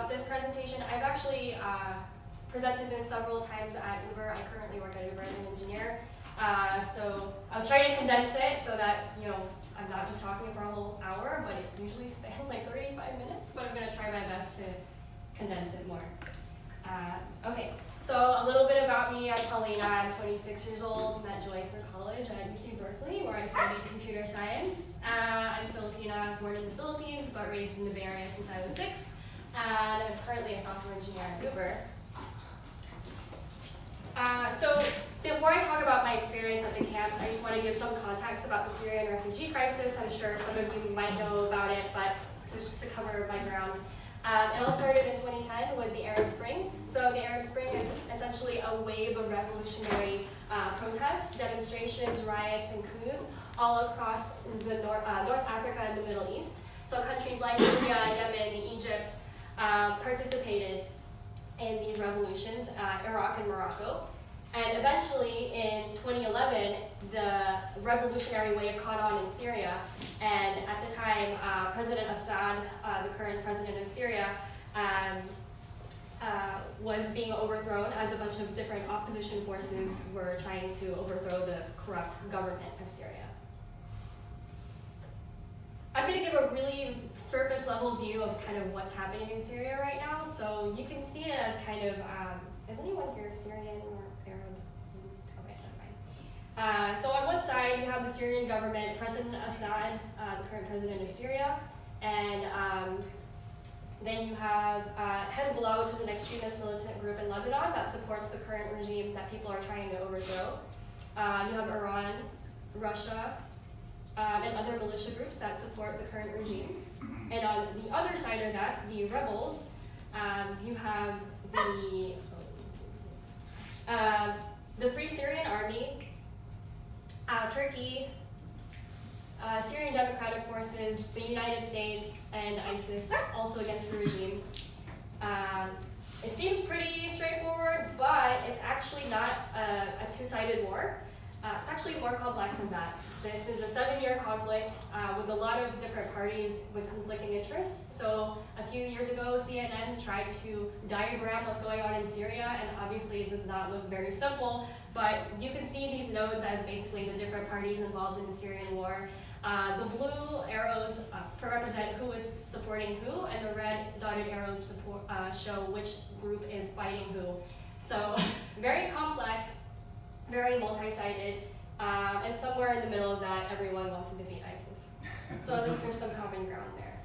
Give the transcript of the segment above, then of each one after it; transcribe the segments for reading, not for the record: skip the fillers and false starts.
this presentation, I've actually presented this several times at Uber. I currently work at Uber as an engineer. So I was trying to condense it so that, I'm not just talking for a whole hour, but it usually spans like 35 minutes, but I'm gonna try my best to condense it more. Okay, so a little bit about me. I'm Paulina, I'm 26 years old, met Joy through college at UC Berkeley, where I studied computer science. I'm Filipina, born in the Philippines, but raised in the Bay Area since I was 6. And I'm currently a software engineer at Uber. So before I talk about my experience at the camps, I just want to give some context about the Syrian refugee crisis. I'm sure some of you might know about it, but just to cover my ground. It all started in 2010 with the Arab Spring. So the Arab Spring is essentially a wave of revolutionary protests, demonstrations, riots, and coups all across the North Africa and the Middle East. So countries like Libya, Yemen, Egypt participated in these revolutions, Iraq and Morocco. And eventually, in 2011, the revolutionary wave caught on in Syria. And at the time, President Assad, the current president of Syria, was being overthrown as a bunch of different opposition forces were trying to overthrow the corrupt government of Syria. I'm going to give a really surface level view of kind of what's happening in Syria right now. So you can see it as kind of, is anyone here Syrian or Arab? Okay, that's fine. So on one side, you have the Syrian government, President Assad, the current president of Syria, and then you have Hezbollah, which is an extremist militant group in Lebanon that supports the current regime that people are trying to overthrow. You have Iran, Russia, and other militia groups that support the current regime. And on the other side of that, the rebels, you have the Free Syrian Army, Turkey, Syrian Democratic Forces, the United States, and ISIS, also against the regime. It seems pretty straightforward, but it's actually not a two-sided war. It's actually more complex than that. This is a 7-year conflict with a lot of different parties with conflicting interests. So a few years ago, CNN tried to diagram what's going on in Syria, and obviously it does not look very simple, but you can see these nodes as basically the different parties involved in the Syrian war. The blue arrows represent who is supporting who, and the red dotted arrows show which group is fighting who. So very complex, very multi-sided, and somewhere in the middle of that, everyone wants to defeat ISIS. So at least there's some common ground there.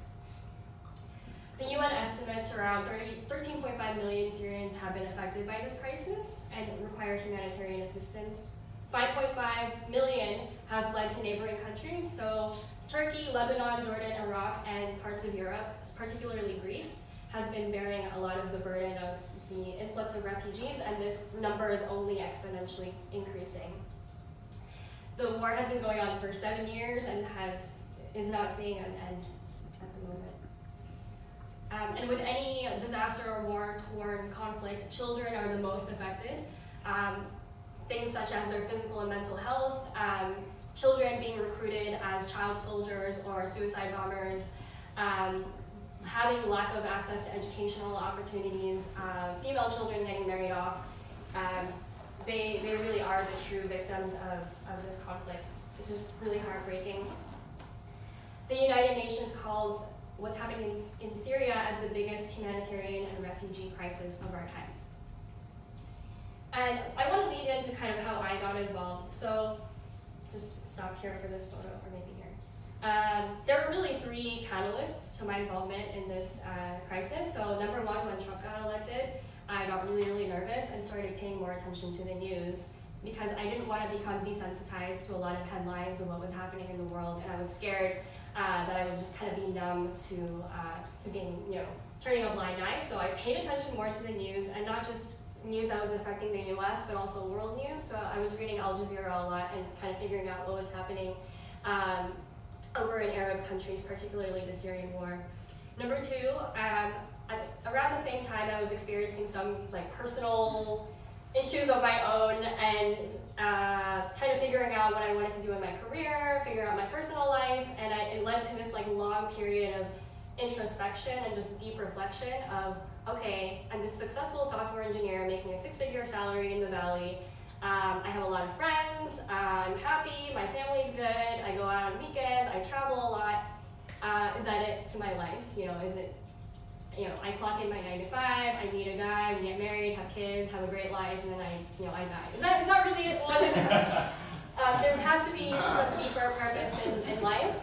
The UN estimates around 13.5 million Syrians have been affected by this crisis and require humanitarian assistance. 5.5 million have fled to neighboring countries, so Turkey, Lebanon, Jordan, Iraq, and parts of Europe, particularly Greece, has been bearing a lot of the burden of the influx of refugees, and this number is only exponentially increasing. The war has been going on for 7 years and is not seeing an end at the moment. And with any disaster or war-torn conflict, children are the most affected. Things such as their physical and mental health, children being recruited as child soldiers or suicide bombers, having lack of access to educational opportunities, female children getting married off. They really are the true victims of this conflict. It's just really heartbreaking. The United Nations calls what's happening in Syria as the biggest humanitarian and refugee crisis of our time. And I want to lead into kind of how I got involved. So just stop here for this photo, or maybe here. There were really 3 catalysts to my involvement in this crisis. So number one, when Trump got elected, I got really, really nervous and started paying more attention to the news because I didn't want to become desensitized to a lot of headlines of what was happening in the world, and I was scared that I would just kind of be numb to being, turning a blind eye. So I paid attention more to the news, and not just news that was affecting the US, but also world news. So I was reading Al Jazeera a lot and kind of figuring out what was happening over in Arab countries, particularly the Syrian war. Number 2, around the same time I was experiencing some personal issues of my own and kind of figuring out what I wanted to do in my career, figuring out my personal life, and it led to this long period of introspection and just deep reflection of, okay, I'm this successful software engineer making a 6-figure salary in the Valley. I have a lot of friends, I'm happy, my family's good, I go out on weekends, I travel a lot. Is that it to my life? Is it, I clock in my 9 to 5, I meet a guy, we get married, have kids, have a great life, and then I die. Is that really what it is? There has to be some deeper purpose in life.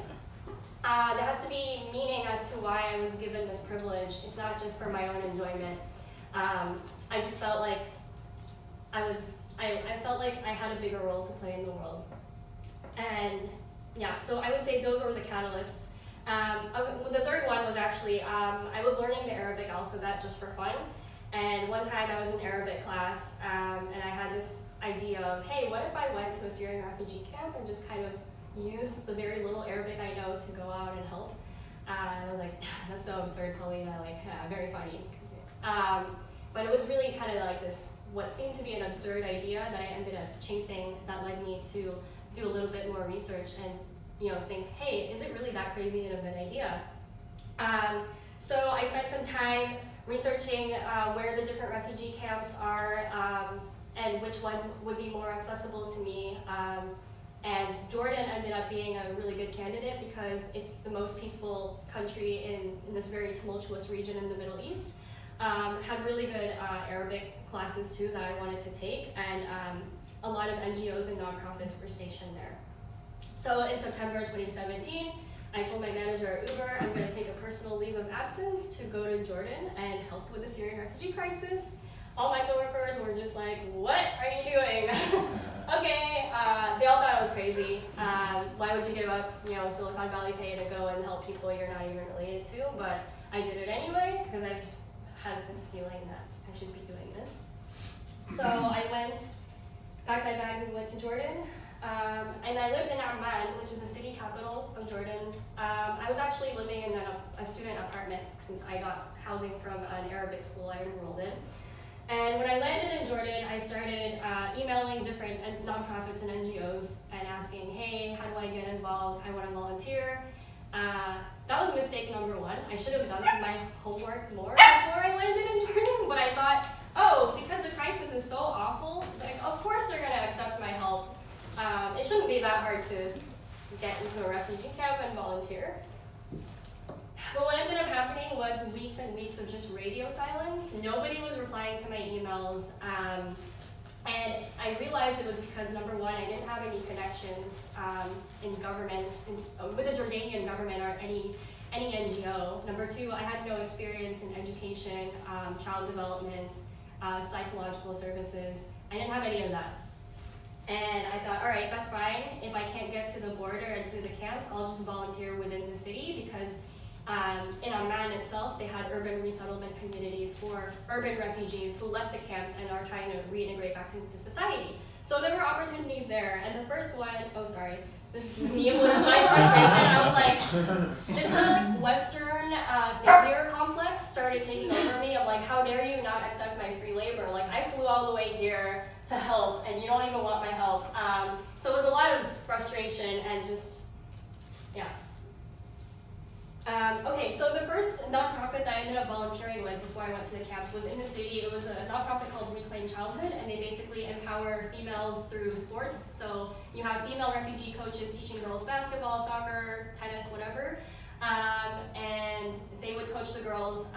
There has to be meaning as to why I was given this privilege. It's not just for my own enjoyment. I just felt like I felt like I had a bigger role to play in the world. And yeah, so I would say those were the catalysts. The third one was actually, I was learning the Arabic alphabet just for fun. And one time I was in Arabic class, and I had this idea of, hey, what if I went to a Syrian refugee camp and just kind of used the very little Arabic I know to go out and help. And I was like, that's so absurd, Paulina, very funny. But it was really kind of like this, what seemed to be an absurd idea that I ended up chasing that led me to do a little bit more research and think, hey, is it really that crazy of an idea? So I spent some time researching where the different refugee camps are and which ones would be more accessible to me. And Jordan ended up being a really good candidate because it's the most peaceful country in this very tumultuous region in the Middle East. Had really good Arabic classes too that I wanted to take, and a lot of NGOs and nonprofits were stationed there. So in September 2017, I told my manager at Uber I'm going to take a personal leave of absence to go to Jordan and help with the Syrian refugee crisis. All my coworkers were just like, what are you doing? Okay, they all thought I was crazy. Why would you give up, Silicon Valley pay to go and help people you're not even related to? But I did it anyway because I just had this feeling that I should be doing this. So I packed my bags and went to Jordan. And I lived in Amman, which is the city capital of Jordan. I was actually living in a student apartment since I got housing from an Arabic school I enrolled in. And when I landed in Jordan, I started emailing different nonprofits and NGOs and asking, hey, how do I get involved? I want to volunteer. That was mistake number one. I should have done my homework more before I landed in Jordan, but I thought, oh, because the crisis is so awful, of course they're going to accept my help. It shouldn't be that hard to get into a refugee camp and volunteer. But what ended up happening was weeks and weeks of just radio silence. Nobody was replying to my emails. And I realized it was because, number one, I didn't have any connections in government, with the Jordanian government or any NGO. Number two, I had no experience in education, child development, psychological services. I didn't have any of that. And I thought, all right, that's fine. If I can't get to the border and to the camps, I'll just volunteer within the city because in Amman itself, they had urban resettlement communities for urban refugees who left the camps and are trying to reintegrate back into society. So there were opportunities there. And the first one, this meme was my frustration. I was like, this Western savior complex started taking over me of how dare you not accept my free labor? I flew all the way here to help and you don't even want my help. So it was a lot of frustration and just, yeah. Okay, so the first nonprofit that I ended up volunteering with before I went to the camps was in the city. It was a nonprofit called Reclaim Childhood, and they basically empower females through sports. So you have female refugee coaches teaching girls basketball, soccer, tennis, whatever. And they would coach the girls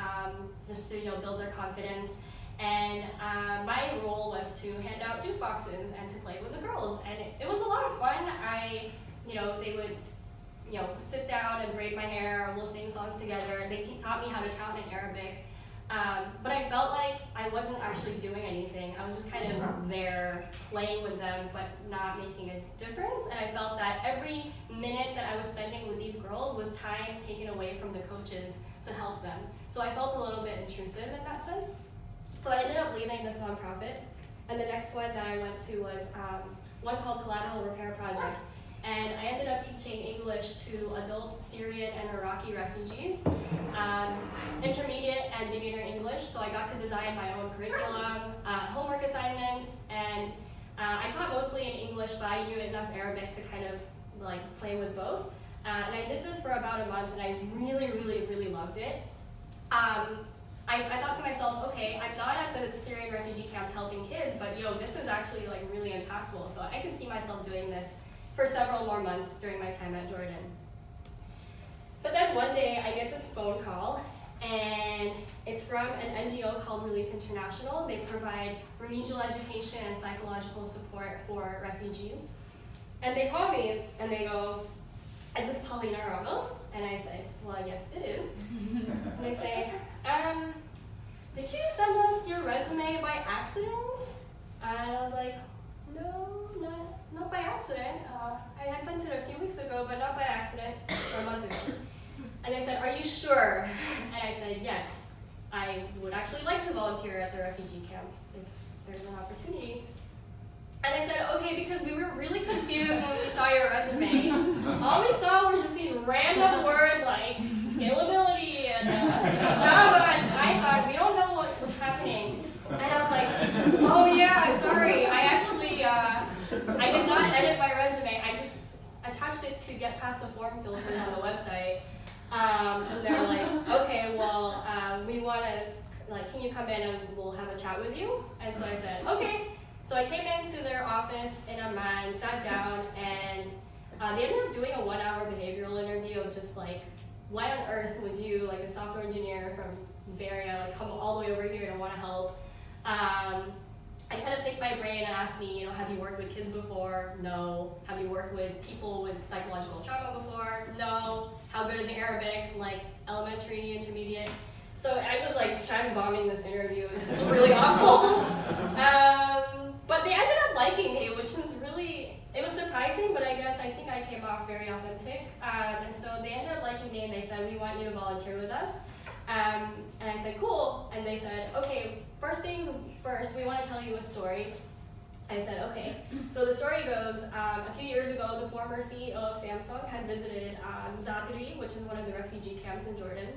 just to build their confidence. And my role was to hand out juice boxes and to play with the girls. And it was a lot of fun. They would sit down and braid my hair, we'll sing songs together. They taught me how to count in Arabic. But I felt like I wasn't actually doing anything. I was just kind of there playing with them, but not making a difference. And I felt that every minute that I was spending with these girls was time taken away from the coaches to help them. So I felt a little bit intrusive in that sense. So I ended up leaving this nonprofit. And the next one that I went to was one called Collateral Repair Project. And I ended up teaching English to adult Syrian and Iraqi refugees, intermediate and beginner English. So I got to design my own curriculum, homework assignments, and I taught mostly in English, but I knew enough Arabic to kind of play with both. And I did this for about a month, and I really, really, really loved it. I thought to myself, okay, I'm not at the Syrian refugee camps helping kids, but this is actually like really impactful. So I can see myself doing this for several more months during my time at Jordan. But then one day I get this phone call, and it's from an NGO called Relief International. They provide remedial education and psychological support for refugees. And they call me and they go, "Is this Paulina Ramos?" And I say, "Well, yes, it is." And they say, "Did you send us your resume by accident?" And I was like, "No, not by accident. I had sent it a few weeks ago, but not by accident, or a month ago." And they said, "Are you sure?" And I said, "Yes, I would actually like to volunteer at the refugee camps if there's an opportunity." And they said, "Okay, because we were really confused when we saw your resume. All we saw were just these random words like scalability and Java and Python. We don't know what's happening." And I was like, "Oh yeah, sorry. I actually, I did not edit my resume. I just attached it to get past the form filters on the website." And they were like, "Okay, well, we want to, like, can you come in and we'll have a chat with you?" And so I said, "Okay." So I came into their office in Amman, sat down, and they ended up doing a 1-hour behavioral interview of just like, why on earth would you, like a software engineer from the area, like come all the way over here to want to help? I kind of picked my brain and asked me, have you worked with kids before? No. Have you worked with people with psychological trauma before? No. How good is Arabic? Like elementary, intermediate? So I was like trying bombing this interview. This is really awful. But they ended up liking me, which is really, it was surprising, but I think I came off very authentic. And so they ended up liking me, and they said, "We want you to volunteer with us." And I said, "Cool." And they said, "Okay, first things first, we want to tell you a story." I said, "Okay." So the story goes, a few years ago, the former CEO of Samsung had visited Zatari, which is one of the refugee camps in Jordan.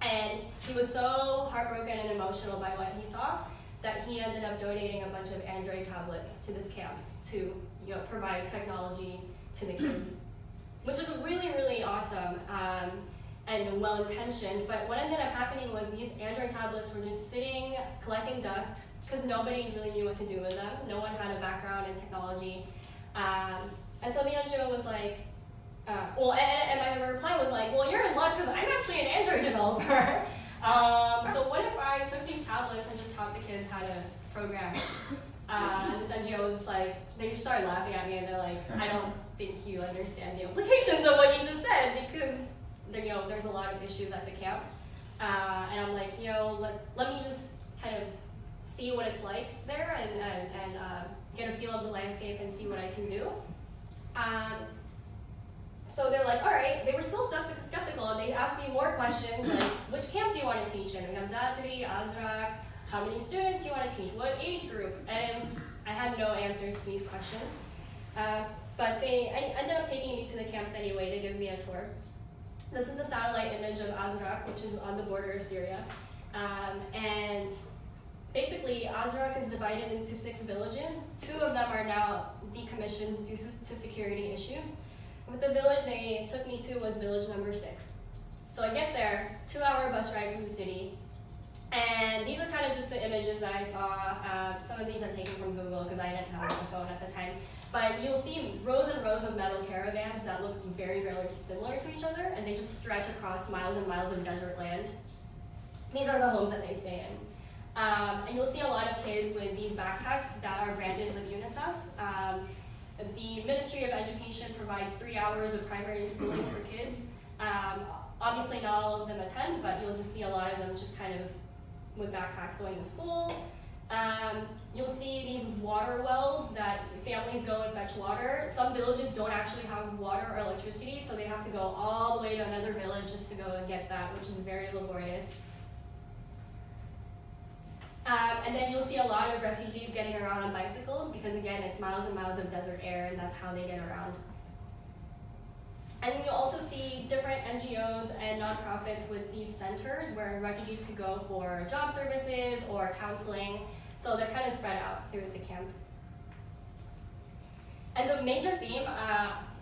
And he was so heartbroken and emotional by what he saw that he ended up donating a bunch of Android tablets to this camp to provide technology to the kids, which is really, really awesome and well-intentioned. But what ended up happening was these Android tablets were just sitting, collecting dust, because nobody really knew what to do with them. No one had a background in technology. And so the NGO was like, and my reply was like, "Well, you're in luck because I'm actually an Android developer. So what if I took these tablets and just taught the kids how to program?" This NGO was just like, they just started laughing at me, and they're like, "I don't think you understand the implications of what you just said, because there's a lot of issues at the camp." And I'm like, let me just kind of see what it's like there and get a feel of the landscape and see what I can do. So they're like, all right. They were still skeptical, and they asked me more questions, like, which camp do you want to teach in? We have Zatari, Azraq, how many students do you want to teach? What age group? And I had no answers to these questions. But they ended up taking me to the camps anyway to give me a tour. This is a satellite image of Azraq, which is on the border of Syria. And basically, Azraq is divided into 6 villages. 2 of them are now decommissioned due to security issues. But the village they took me to was village number 6. So I get there, 2-hour bus ride from the city, and these are kind of just the images that I saw. Some of these are taken from Google because I didn't have a phone at the time. But you'll see rows and rows of metal caravans that look very, very similar to each other, and they just stretch across miles and miles of desert land. These are the homes that they stay in. And you'll see a lot of kids with these backpacks that are branded with UNICEF. The Ministry of Education provides 3 hours of primary schooling for kids. Obviously not all of them attend, but you'll just see a lot of them just kind of with backpacks going to school. You'll see these water wells that families go and fetch water. Some villages don't actually have water or electricity, so they have to go all the way to another village just to go and get that, which is very laborious. And then you'll see a lot of refugees getting around on bicycles because, again, it's miles and miles of desert air, and that's how they get around. And you'll also see different NGOs and nonprofits with these centers where refugees could go for job services or counseling. So they're kind of spread out through the camp. And the major theme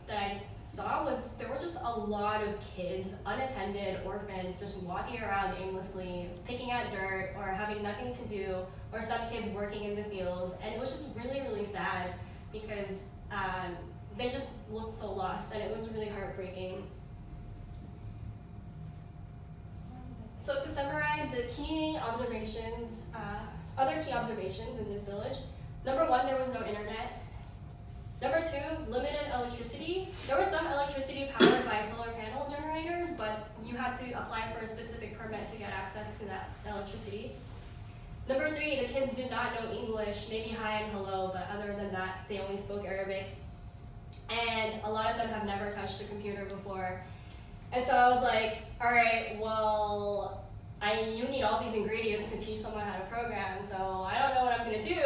that I saw was there were just a lot of kids, unattended, orphaned, just walking around aimlessly, picking at dirt or having nothing to do, or some kids working in the fields. And it was just really, really sad because they just looked so lost, and it was really heartbreaking. So to summarize the key observations, other key observations in this village. Number one, there was no internet. Number two, limited electricity. There was some electricity powered by solar panel generators, but you had to apply for a specific permit to get access to that electricity. Number three, the kids did not know English, maybe hi and hello, but other than that, they only spoke Arabic. And a lot of them have never touched a computer before. And so I was like, all right, well, you need all these ingredients to teach someone how to program, so I don't know what I'm gonna do,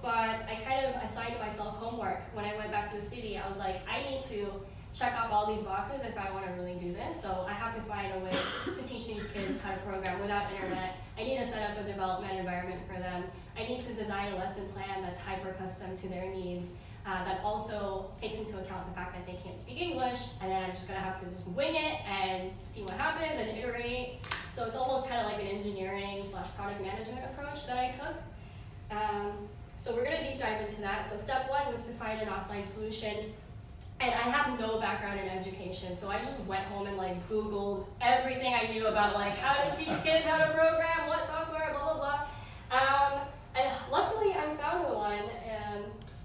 but I kind of assigned myself homework. When I went back to the city, I was like, I need to check off all these boxes if I wanna really do this, so I have to find a way to teach these kids how to program without internet. I need to set up a development environment for them. I need to design a lesson plan that's hyper-custom to their needs, that also takes into account the fact that they can't speak English, and then I'm just gonna have to just wing it and see what happens and iterate. So it's almost kind of like an engineering / product management approach that I took. So we're gonna deep dive into that. So step one was to find an offline solution. And I have no background in education, so I just went home and like Googled everything I knew about like how to teach kids how to program, what software, blah, blah, blah. And luckily I found one.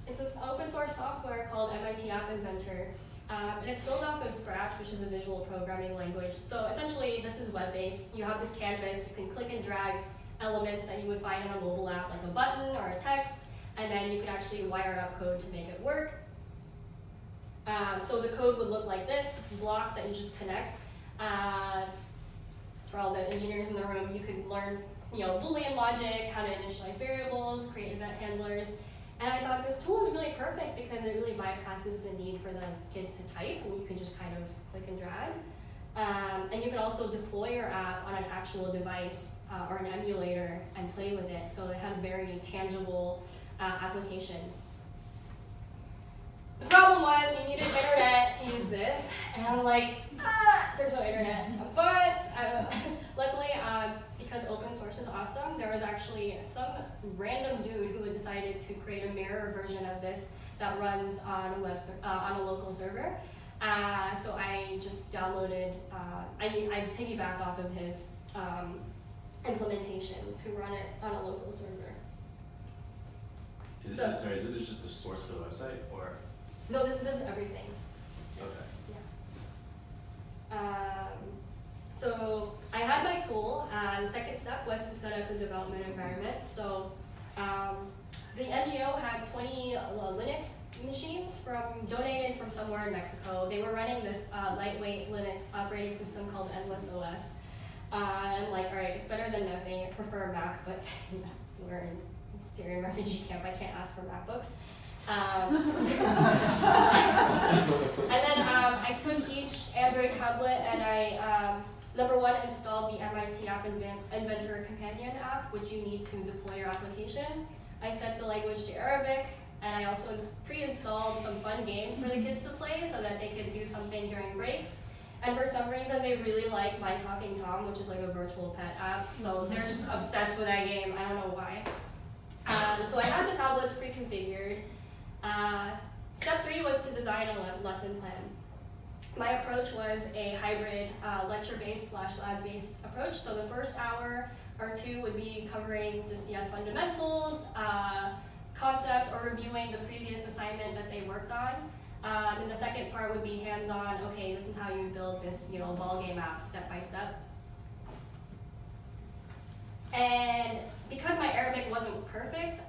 It's this open source software called MIT App Inventor. And it's built off of Scratch, which is a visual programming language. So essentially, this is web-based. You have this canvas. You can click and drag elements that you would find in a mobile app, like a button or a text, and then you can actually wire up code to make it work. So the code would look like this, blocks that you just connect. For all the engineers in the room, you could learn Boolean logic, how to initialize variables, create event handlers. And I thought this tool is really perfect because it really bypasses the need for the kids to type, and you can just kind of click and drag. And you can also deploy your app on an actual device or an emulator and play with it. So it had very tangible applications. The problem was you needed internet to use this, and I'm like, there's no internet. But luckily, because open source is awesome, there was actually some random dude who had decided to create a mirror version of this that runs on a local server. So I just downloaded, I piggybacked off of his implementation to run it on a local server. Is it just the source for the website, or? No, this is everything. Okay. Yeah. So I had my tool. The second step was to set up a development environment. So the NGO had 20 Linux machines donated from somewhere in Mexico. They were running this lightweight Linux operating system called Endless OS. I'm like, all right, it's better than nothing. I prefer Mac, but we're in Syrian refugee camp. I can't ask for MacBooks. And then I took each Android tablet and I, number one, installed the MIT App Inventor companion app, which you need to deploy your application. I set the language to Arabic, and I also pre-installed some fun games for the kids to play so that they could do something during breaks. And for some reason, they really like My Talking Tom, which is like a virtual pet app. So they're just obsessed with that game. I don't know why. So I had the tablets pre-configured. Step 3 was to design a lesson plan. My approach was a hybrid lecture-based / lab-based approach. So the first hour or two would be covering just CS fundamentals, concepts, or reviewing the previous assignment that they worked on. And the second part would be hands-on. Okay, this is how you build this, ball game app step by step. And because my Arabic wasn't perfect,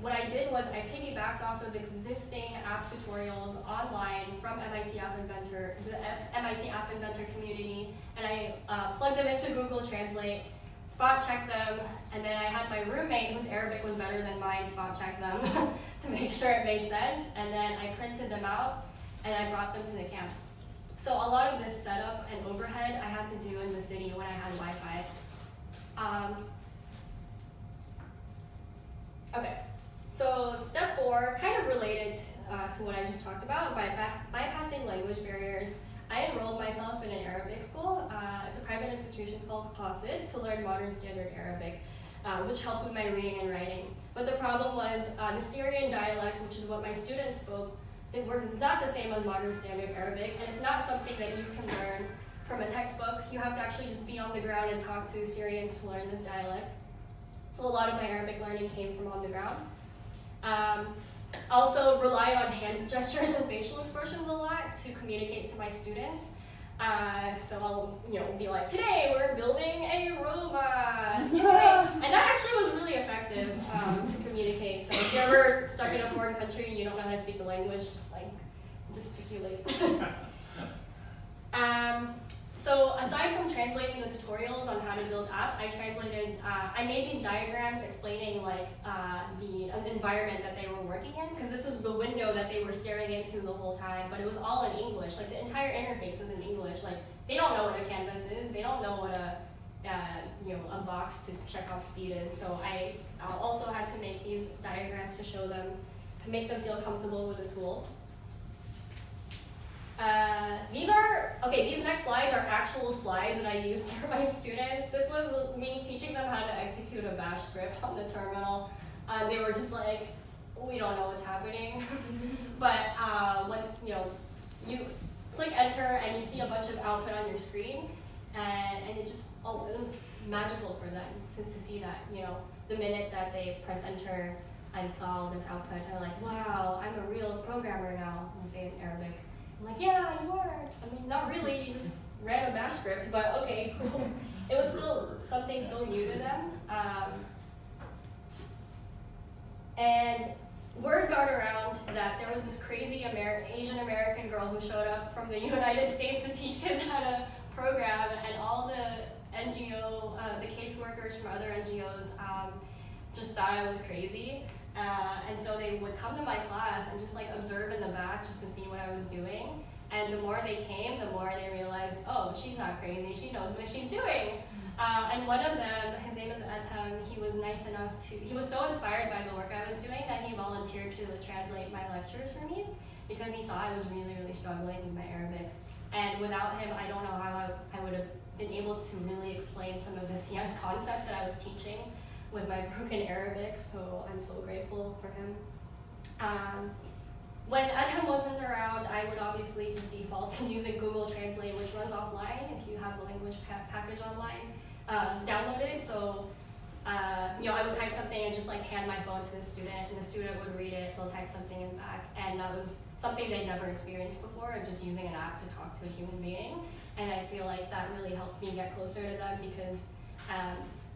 what I did was I piggybacked off of existing app tutorials online from MIT App Inventor, the MIT App Inventor community, and I plugged them into Google Translate, spot checked them, and then I had my roommate, whose Arabic was better than mine, spot check them to make sure it made sense, and then I printed them out and I brought them to the camps. So a lot of this setup and overhead I had to do in the city when I had Wi-Fi. Okay, so step 4, kind of related to what I just talked about by bypassing language barriers. I enrolled myself in an Arabic school. It's a private institution called Qasid to learn modern standard Arabic, which helped with my reading and writing. But the problem was the Syrian dialect, which is what my students spoke, they were not the same as modern standard Arabic, and it's not something that you can learn from a textbook. You have to actually just be on the ground and talk to Syrians to learn this dialect. So a lot of my Arabic learning came from on the ground. Also rely on hand gestures and facial expressions a lot to communicate to my students. So I'll be like, today we're building a robot. Yay! And that actually was really effective to communicate. So if you're ever stuck in a foreign country and you don't know how to speak the language, just like gesticulate. So aside from translating the tutorials on how to build apps, I made these diagrams explaining like the environment that they were working in, because this is the window that they were staring into the whole time, but it was all in English. Like the entire interface is in English. Like they don't know what a canvas is. They don't know what a box to check off speed is. So I also had to make these diagrams to show them, to make them feel comfortable with the tool. These next slides are actual slides that I used for my students. This was me teaching them how to execute a bash script on the terminal. They were just like, we don't know what's happening. But once you click enter and you see a bunch of output on your screen, and it was magical for them to see that, the minute that they press enter and saw this output, they're like, wow, I'm a real programmer now. And they say it in Arabic. I'm like, yeah, you are. I mean, not really, you just ran a bash script, but okay, cool. It was still something so new to them. And word got around that there was this crazy Asian American girl who showed up from the United States to teach kids how to program, and all the the caseworkers from other NGOs just thought I was crazy. And so they would come to my class and just like observe in the back just to see what I was doing. And the more they came, the more they realized, oh, she's not crazy, she knows what she's doing. And one of them, his name is Adham, he was nice enough he was so inspired by the work I was doing that he volunteered to translate my lectures for me, because he saw I was really, really struggling with my Arabic. And without him, I don't know how I would have been able to really explain some of the CS concepts that I was teaching with my broken Arabic, so I'm so grateful for him. When Adham wasn't around, I would obviously just default to using Google Translate, which runs offline if you have the language package online downloaded. So I would type something and just like hand my phone to the student, and the student would read it, they'll type something in back, and that was something they'd never experienced before, of just using an app to talk to a human being. And I feel like that really helped me get closer to them, because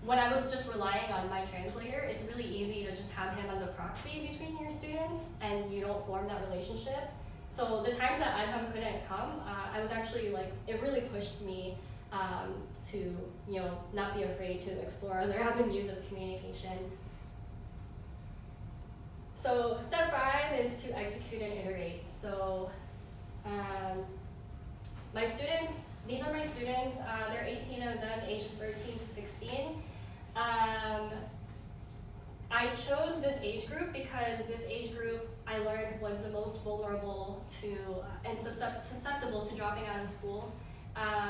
when I was just relying on my translator, it's really easy to just have him as a proxy between your students, and you don't form that relationship. So the times that Adham couldn't come, I was actually like, it really pushed me to not be afraid to explore other avenues of communication. So step 5 is to execute and iterate. So my students, these are my students, there are 18 of them, ages 13 to 16. I chose this age group because this age group I learned was the most vulnerable to and susceptible to dropping out of school.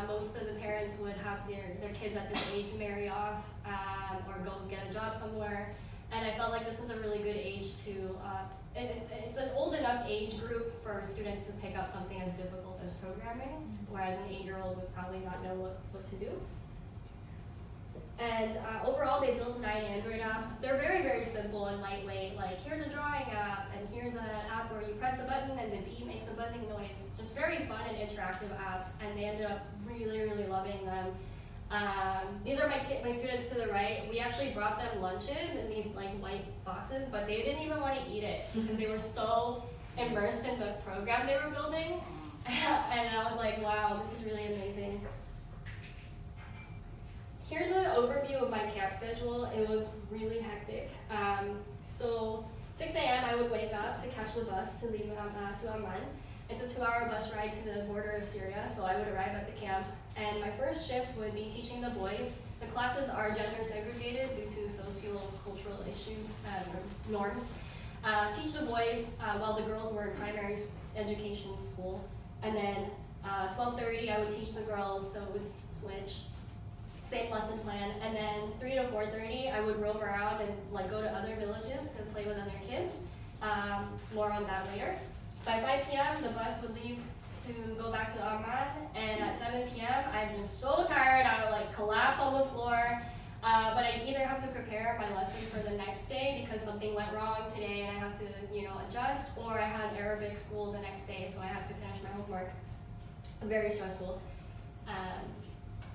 Most of the parents would have their kids at this age marry off or go get a job somewhere, and I felt like this was a really good age to, it's an old enough age group for students to pick up something as difficult as programming, whereas an 8-year-old would probably not know what to do. And overall, they built 9 Android apps. They're very, very simple and lightweight. Like, here's a drawing app, and here's an app where you press a button and the bee makes a buzzing noise. Just very fun and interactive apps, and they ended up really, really loving them. These are my students to the right. We actually brought them lunches in these like white boxes, but they didn't even want to eat it because they were so immersed in the program they were building. And I was like, wow, this is really amazing. Here's an overview of my camp schedule. It was really hectic. So 6 a.m. I would wake up to catch the bus to leave to Amman. It's a 2-hour bus ride to the border of Syria, so I would arrive at the camp. And my first shift would be teaching the boys. The classes are gender segregated due to socio-cultural issues, norms. teach the boys while the girls were in primary education school. And then 12:30 I would teach the girls, so it would switch. Same lesson plan. And then 3 to 4:30 I would roam around and like go to other villages to play with other kids. More on that later. By 5 p.m. the bus would leave to go back to Amman, and at 7 p.m. I'm just so tired I would like collapse on the floor. But I either have to prepare my lesson for the next day because something went wrong today and I have to, adjust, or I had Arabic school the next day, so I have to finish my homework. Very stressful.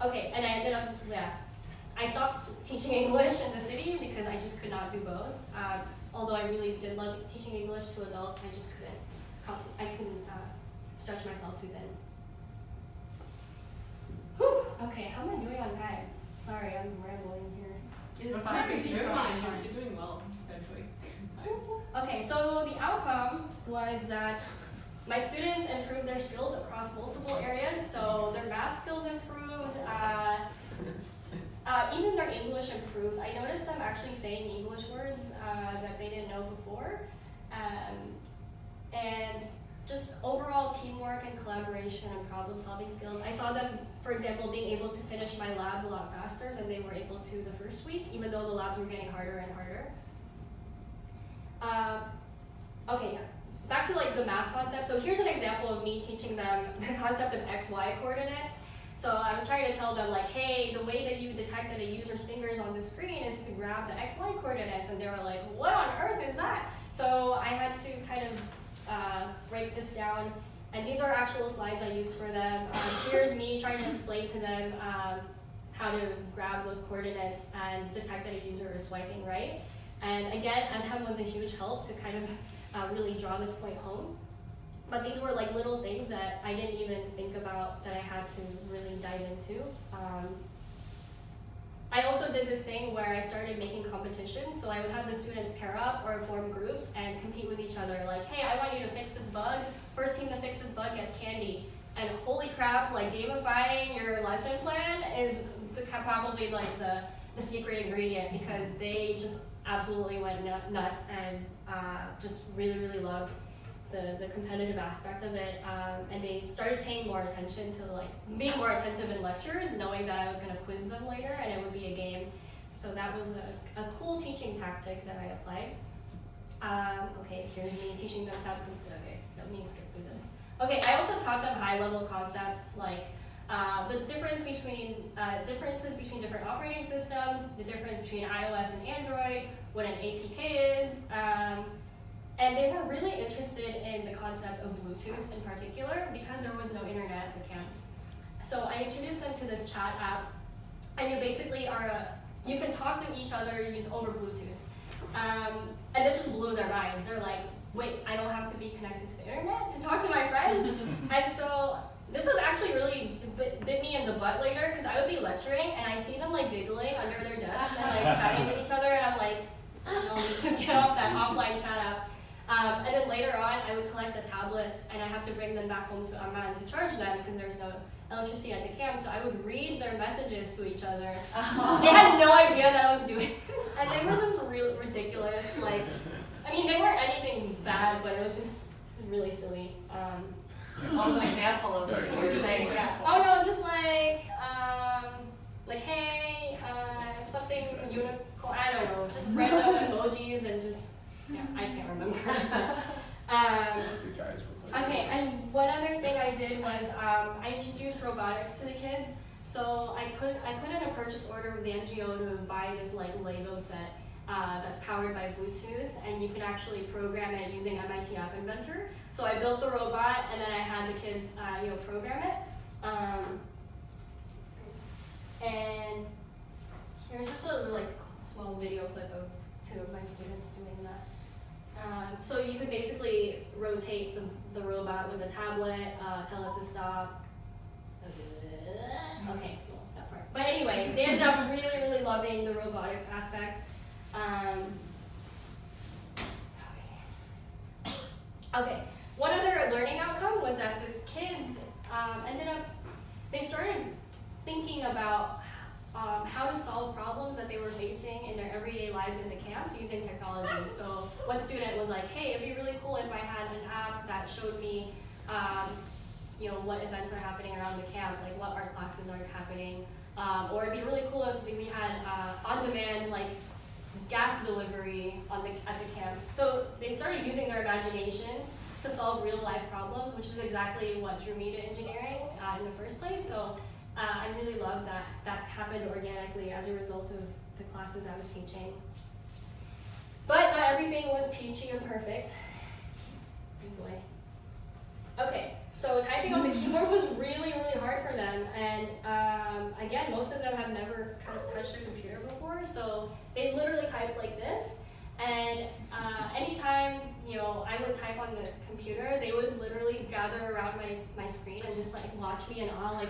Okay, and I ended up, I stopped teaching English in the city because I just could not do both. Although I really did love teaching English to adults, I just couldn't stretch myself too thin. Whew, okay, how am I doing on time? Sorry, I'm rambling here. You're fine. You're fine. You're doing well, actually. Okay, so the outcome was that my students improved their skills across multiple areas. So their math skills improved, even their English improved. I noticed them actually saying English words that they didn't know before. And just overall teamwork and collaboration and problem solving skills. I saw them, for example, being able to finish my labs a lot faster than they were able to the first week, even though the labs were getting harder and harder. Back to like the math concept. So here's an example of me teaching them the concept of XY coordinates. So I was trying to tell them like, hey, the way that you detect that a user's finger is on the screen is to grab the XY coordinates, and they were like, what on earth is that? So I had to kind of break this down, and these are actual slides I used for them. Here's me trying to explain to them how to grab those coordinates and detect that a user is swiping right. And again, Adham was a huge help to kind of really draw this point home. But these were like little things that I didn't even think about that I had to really dive into. I also did this thing where I started making competitions. So I would have the students pair up or form groups and compete with each other. Like, hey, I want you to fix this bug. First team to fix this bug gets candy. And holy crap, like gamifying your lesson plan is probably like the secret ingredient, because they just absolutely went nuts and just really, really loved the competitive aspect of it, and they started paying more attention to like being more attentive in lectures, knowing that I was going to quiz them later and it would be a game. So that was a cool teaching tactic that I applied. Okay, here's me teaching them how to. Okay, let me skip through this. Okay, I also taught them high-level concepts like the differences between different operating systems, the difference between iOS and Android, what an APK is. And they were really interested in the concept of Bluetooth in particular because there was no internet at the camps. So I introduced them to this chat app, and you basically you can talk to each other over Bluetooth. And this just blew their minds. They're like, wait, I don't have to be connected to the internet to talk to my friends? And so this was actually really bit me in the butt later, because I would be lecturing and I see them like giggling under their desks and like chatting with each other, and I'm like, I need to get off that offline chat app. And then later on, I would collect the tablets and I have to bring them back home to Amman to charge them because there's no electricity at the camp. So I would read their messages to each other. They had no idea that I was doing this, and they were just real ridiculous. Like, I mean, they weren't anything bad, but it was just really silly. What was an example of what you were saying? Yeah. Oh no, just like hey, something unicorn. I don't know, just random emojis and just. Yeah, I can't remember. Okay, and one other thing I did was I introduced robotics to the kids. So I put in a purchase order with the NGO to buy this like Lego set that's powered by Bluetooth, and you can actually program it using MIT App Inventor. So I built the robot, and then I had the kids program it. And here's just a like small video clip of 2 of my students doing that. So you could basically rotate the robot with a tablet, tell it to stop. Okay, well, that part. But anyway, they ended up really, really loving the robotics aspect. Okay, one other learning outcome was that the kids they started thinking about, how to solve problems that they were facing in their everyday lives in the camps using technology. So one student was like, hey, it'd be really cool if I had an app that showed me what events are happening around the camp, like what art classes are happening. Or it'd be really cool if we had on-demand like gas delivery at the camps. So they started using their imaginations to solve real-life problems, which is exactly what drew me to engineering in the first place. So I really love that that happened organically as a result of the classes I was teaching. But not everything was peachy and perfect. Thankfully. Okay, so typing on the keyboard was really, really hard for them. And again, most of them have never kind of touched a computer before, so they literally type like this. And anytime I would type on the computer, they would literally gather around my screen and just like watch me in awe, like,